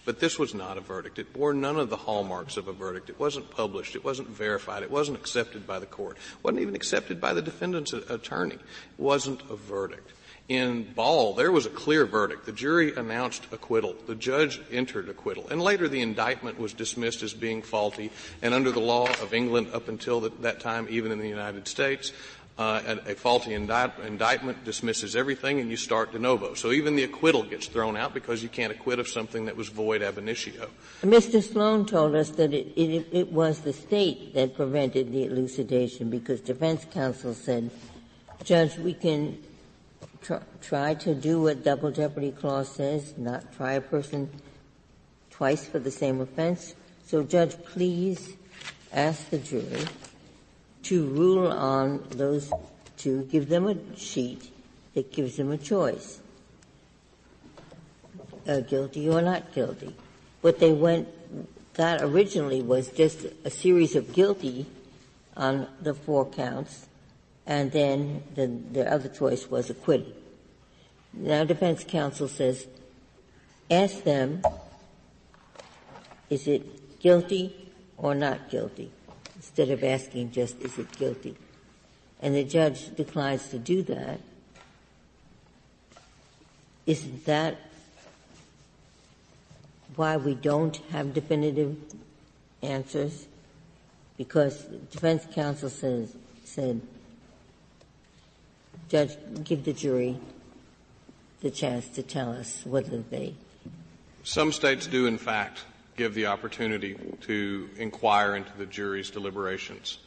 But this was not a verdict. It bore none of the hallmarks of a verdict. It wasn't published. It wasn't verified. It wasn't accepted by the court. It wasn't even accepted by the defendant's attorney. It wasn't a verdict. In Ball, there was a clear verdict. The jury announced acquittal. The judge entered acquittal. And later the indictment was dismissed as being faulty. And under the law of England up until that time, even in the United States, a faulty indictment dismisses everything and you start de novo. So even the acquittal gets thrown out because you can't acquit of something that was void ab initio. Mr. Sloan told us that it was the state that prevented the elucidation because defense counsel said, Judge, we can try to do what double jeopardy clause says, not try a person twice for the same offense. So, Judge, please ask the jury to rule on those two, give them a sheet that gives them a choice, guilty or not guilty. What they got originally was just a series of guilty on the 4 counts, and then the other choice was acquitted. Now defense counsel says, ask them, is it guilty or not guilty, instead of asking just, is it guilty? And the judge declines to do that. Isn't that why we don't have definitive answers? Because defense counsel said, Judge, give the jury the chance to tell us whether they. Some states do, in fact, give the opportunity to inquire into the jury's deliberations.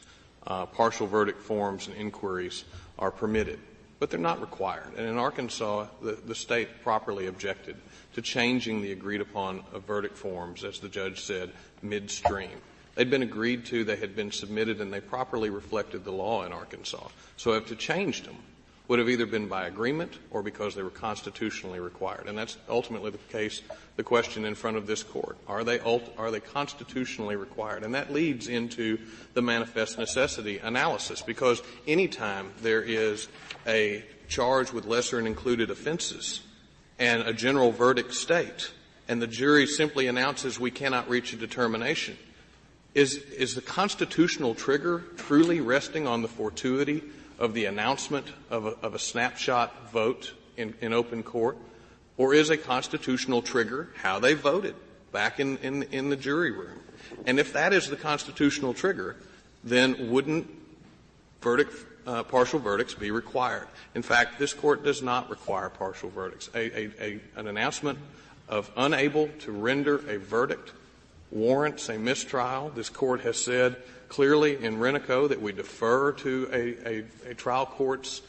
Partial verdict forms and inquiries are permitted, but they're not required. And in Arkansas, the state properly objected to changing the agreed-upon verdict forms, as the judge said, midstream. They'd been agreed to, they had been submitted, and they properly reflected the law in Arkansas. So if to change them would have either been by agreement or because they were constitutionally required. And that's ultimately the question in front of this court. Are they constitutionally required? And that leads into the manifest necessity analysis, because any time there is a charge with lesser and included offenses and a general verdict state, and the jury simply announces we cannot reach a determination, is the constitutional trigger truly resting on the fortuity of the announcement of a snapshot vote in open court? Or is a constitutional trigger how they voted back in the jury room? And if that is the constitutional trigger, then wouldn't partial verdicts be required? In fact, this court does not require partial verdicts. An announcement of unable to render a verdict warrants a mistrial. This court has said clearly in Renico that we defer to a trial court's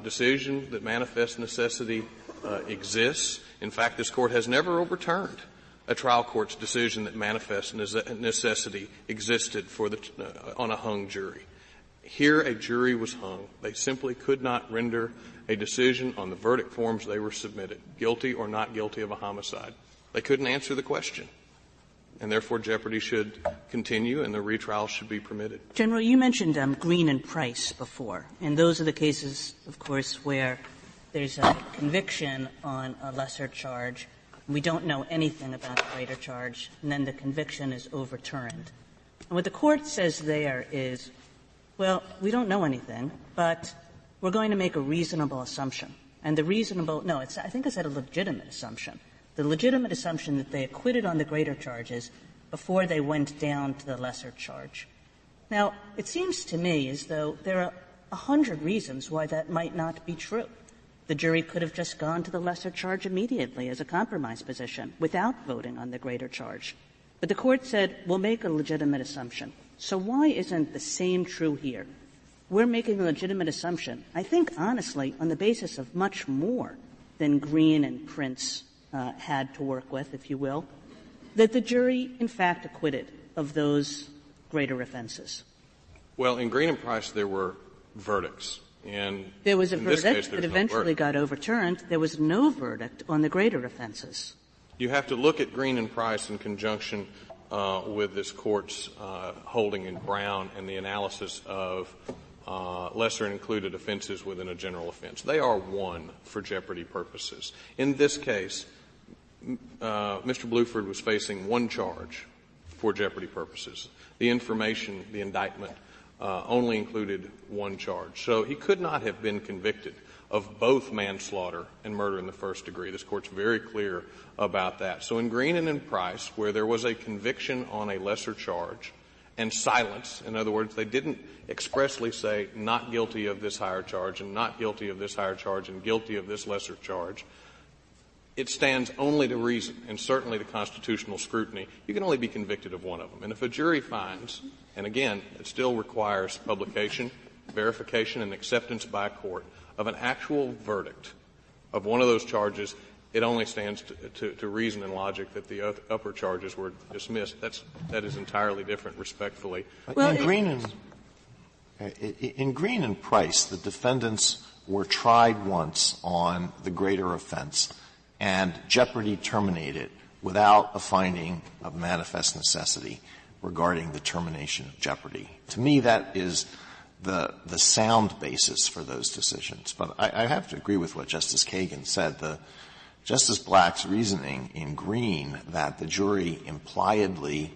decision that manifest necessity exists. In fact, this court has never overturned a trial court's decision that manifest necessity existed for on a hung jury. Here a jury was hung. They simply could not render a decision on the verdict forms they were submitted, guilty or not guilty of a homicide. They couldn't answer the question. And therefore jeopardy should continue and the retrial should be permitted. General, you mentioned Green and Price before, and those are the cases, of course, where there's a conviction on a lesser charge. We don't know anything about the greater charge, and then the conviction is overturned. And what the court says there is, well, we don't know anything, but we're going to make a reasonable assumption. And the I think it's a legitimate assumption. The legitimate assumption that they acquitted on the greater charges before they went down to the lesser charge. Now, it seems to me as though there are 100 reasons why that might not be true. The jury could have just gone to the lesser charge immediately as a compromise position without voting on the greater charge. But the court said, we'll make a legitimate assumption. So why isn't the same true here? We're making a legitimate assumption, I think, honestly, on the basis of much more than Green and Prince had to work with, if you will, that the jury, in fact, acquitted of those greater offenses. Well, in Green and Price, there were verdicts. And there was a in verdict this case, that eventually got overturned. There was no verdict on the greater offenses. You have to look at Green and Price in conjunction with this court's holding in Brown and the analysis of lesser included offenses within a general offense. They are one for jeopardy purposes. In this case, Mr. Blueford was facing one charge for jeopardy purposes. The information, the indictment, only included one charge. So he could not have been convicted of both manslaughter and murder in the first degree. This Court's very clear about that. So in Green and in Price, where there was a conviction on a lesser charge and silence, in other words, they didn't expressly say not guilty of this higher charge and not guilty of this higher charge and guilty of this lesser charge, it stands only to reason, and certainly to constitutional scrutiny. You can only be convicted of one of them. And if a jury finds, and again, it still requires publication, verification, and acceptance by a court of an actual verdict of one of those charges, it only stands to reason and logic that the upper charges were dismissed. That is entirely different, respectfully. Well, in Green and Price, the defendants were tried once on the greater offense, and jeopardy terminated without a finding of manifest necessity regarding the termination of jeopardy. To me, that is the sound basis for those decisions. But I have to agree with what Justice Kagan said. Justice Black's reasoning in Green that the jury impliedly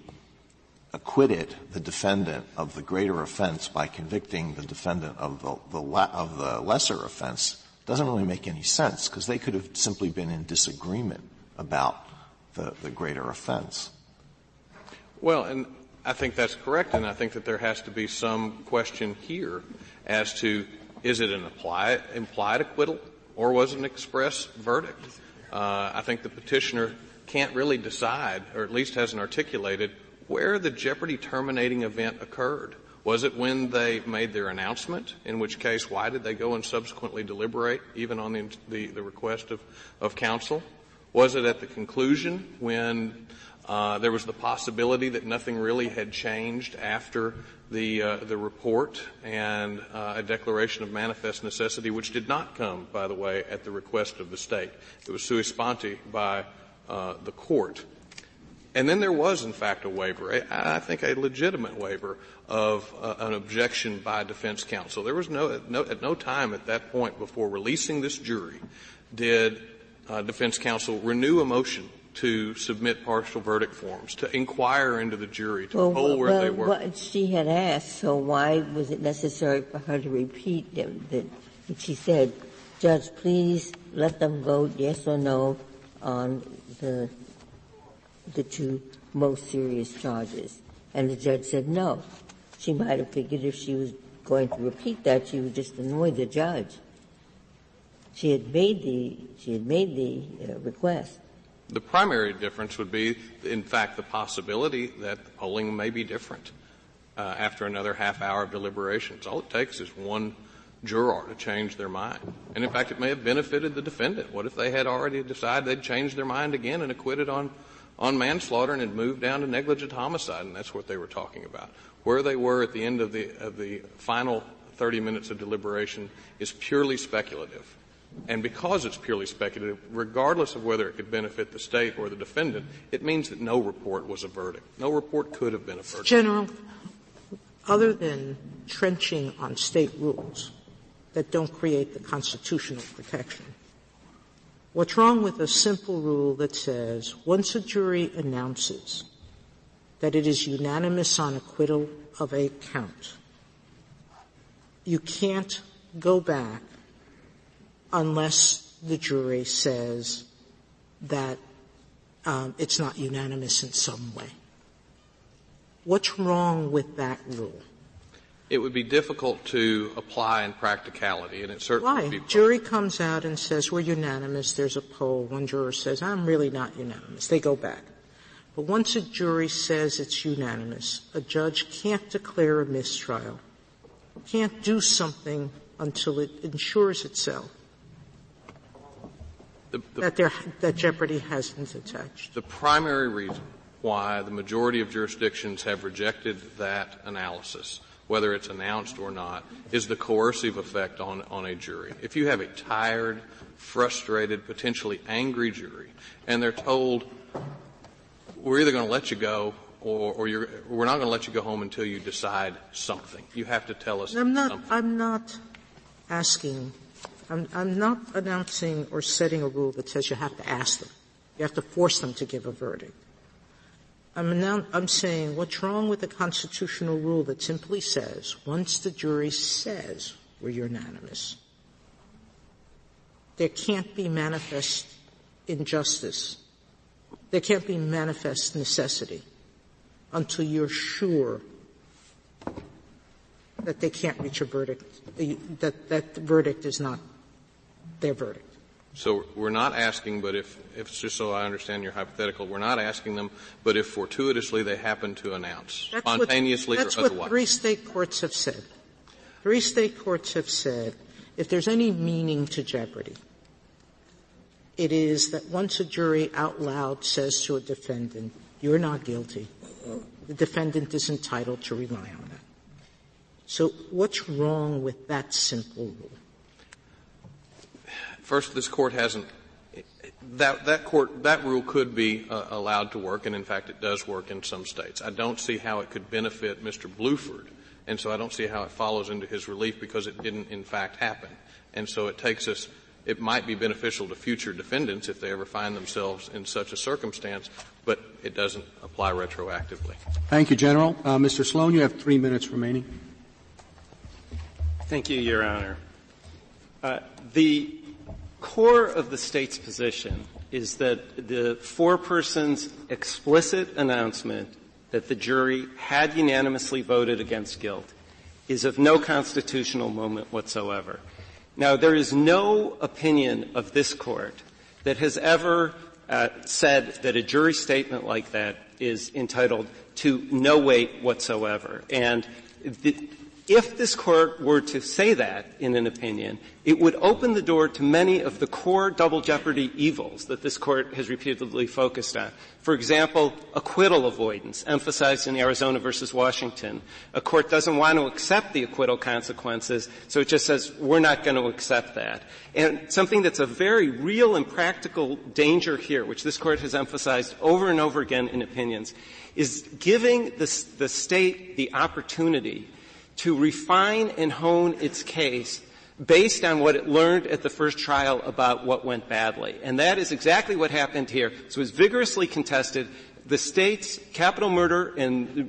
acquitted the defendant of the greater offense by convicting the defendant of the lesser offense doesn't really make any sense, because they could have simply been in disagreement about the greater offense. Well, and I think that's correct, and I think that there has to be some question here as to, is it an implied acquittal or was it an express verdict? I think the petitioner can't really decide, or at least hasn't articulated, where the jeopardy terminating event occurred. Was it when they made their announcement, in which case why did they go and subsequently deliberate, even on the request of counsel? Was it at the conclusion when there was the possibility that nothing really had changed after the report and a declaration of manifest necessity, which did not come, by the way, at the request of the State? It was sua sponte by the court. And then there was, in fact, a waiver, I think a legitimate waiver of an objection by defense counsel. There was at no time at that point before releasing this jury did defense counsel renew a motion to submit partial verdict forms, to inquire into the jury, to poll where they were. What she had asked, so why was it necessary for her to repeat them? That she said, Judge, please let them vote yes or no on the two most serious charges. And the judge said no. She might have figured if she was going to repeat that, she would just annoy the judge. She had made the request. The primary difference would be, in fact, the possibility that the polling may be different after another half hour of deliberations. All it takes is one juror to change their mind. And, in fact, it may have benefited the defendant. What if they had already decided they'd changed their mind again and acquitted on on manslaughter and had moved down to negligent homicide, and that's what they were talking about. Where they were at the end of the final 30 minutes of deliberation is purely speculative. And because it's purely speculative, regardless of whether it could benefit the state or the defendant, it means that no report was a verdict. No report could have been a verdict. General, other than trenching on state rules that don't create the constitutional protection, what's wrong with a simple rule that says once a jury announces that it is unanimous on acquittal of a count, you can't go back unless the jury says that it's not unanimous in some way? What's wrong with that rule? It would be difficult to apply in practicality, and it certainly would be. Jury comes out and says, we're unanimous. There's a poll. One juror says, I'm really not unanimous. They go back. But once a jury says it's unanimous, a judge can't declare a mistrial, can't do something until it ensures itself that jeopardy hasn't attached. The primary reason why the majority of jurisdictions have rejected that analysis, whether it's announced or not, is the coercive effect on a jury. If you have a tired, frustrated, potentially angry jury, and they're told, we're either going to let you go or we're not going to let you go home until you decide something. You have to tell us something. I'm not announcing or setting a rule that says you have to ask them. You have to force them to give a verdict. I'm saying what's wrong with the constitutional rule that simply says once the jury says we're unanimous, there can't be manifest injustice. There can't be manifest necessity until you're sure that they can't reach a verdict, that the verdict is not their verdict. So we're not asking, but if just so I understand your hypothetical, we're not asking them, but if fortuitously they happen to announce, spontaneously or otherwise. That's what 3 state courts have said. 3 state courts have said if there's any meaning to jeopardy, it is that once a jury out loud says to a defendant, you're not guilty, the defendant is entitled to rely on that. So what's wrong with that simple rule? First, this court hasn't that rule could be allowed to work, and in fact it does work in some states. I don't see how it could benefit Mr. Blueford, and so I don't see how it follows into his relief because it didn't in fact happen. And so it might be beneficial to future defendants if they ever find themselves in such a circumstance, but it doesn't apply retroactively. Thank you, General. Mr. Sloan, you have 3 minutes remaining. Thank you, Your Honor. The core of the state's position is that the foreperson's explicit announcement that the jury had unanimously voted against guilt is of no constitutional moment whatsoever. Now, there is no opinion of this court that has ever said that a jury statement like that is entitled to no weight whatsoever. And if this court were to say that in an opinion, it would open the door to many of the core double jeopardy evils that this court has repeatedly focused on. For example, acquittal avoidance, emphasized in Arizona versus Washington. A court doesn't want to accept the acquittal consequences, so it just says, we're not going to accept that. And something that's a very real and practical danger here, which this court has emphasized over and over again in opinions, is giving the state the opportunity to refine and hone its case based on what it learned at the first trial about what went badly. And that is exactly what happened here. So it was vigorously contested. The state's capital murder and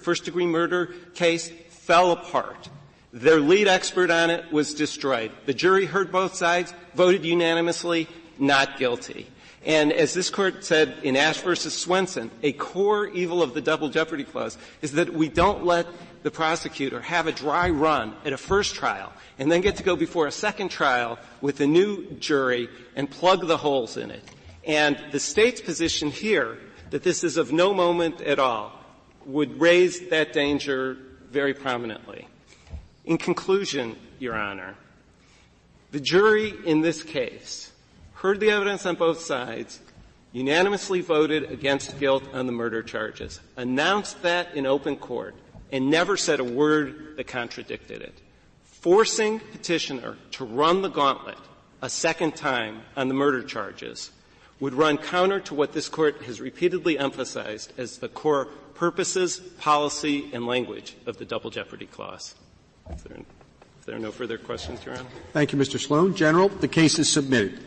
first-degree murder case fell apart. Their lead expert on it was destroyed. The jury heard both sides, voted unanimously, not guilty. And as this court said in Ash versus Swenson, a core evil of the double jeopardy clause is that we don't let the prosecutor have a dry run at a first trial and then get to go before a second trial with a new jury and plug the holes in it. And the state's position here that this is of no moment at all would raise that danger very prominently. In conclusion, Your Honor, the jury in this case heard the evidence on both sides, unanimously voted against guilt on the murder charges, announced that in open court, and never said a word that contradicted it. Forcing petitioner to run the gauntlet a second time on the murder charges would run counter to what this Court has repeatedly emphasized as the core purposes, policy, and language of the Double Jeopardy Clause. If there are no further questions, Your Honor. Thank you, Mr. Sloan. General, the case is submitted.